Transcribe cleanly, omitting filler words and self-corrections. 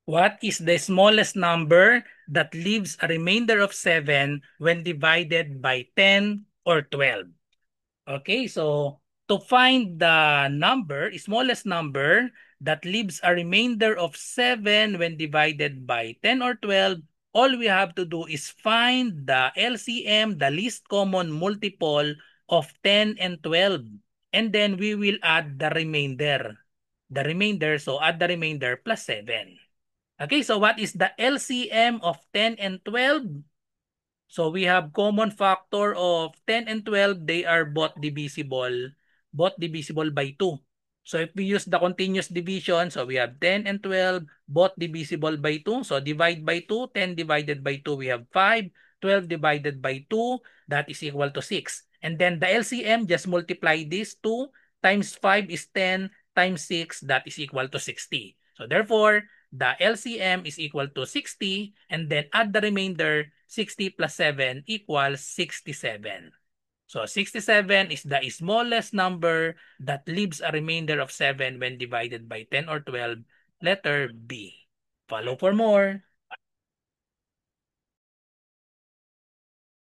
What is the smallest number that leaves a remainder of 7 when divided by 10 or 12? Okay, so to find the smallest number that leaves a remainder of 7 when divided by 10 or 12, all we have to do is find the LCM, the least common multiple of 10 and 12. And then we will add the remainder. So add the remainder plus 7. Okay, so what is the LCM of 10 and 12? So we have common factor of 10 and 12. They are both divisible by 2. So if we use the continuous division, so we have 10 and 12, both divisible by 2. So divide by 2, 10 divided by 2, we have 5. 12 divided by 2, that is equal to 6. And then the LCM, just multiply this. 2 times 5 is 10, times 6, that is equal to 60. So therefore, the LCM is equal to 60, and then add the remainder. 60 plus 7 equals 67. So 67 is the smallest number that leaves a remainder of 7 when divided by 10 or 12. Letter B. Follow for more.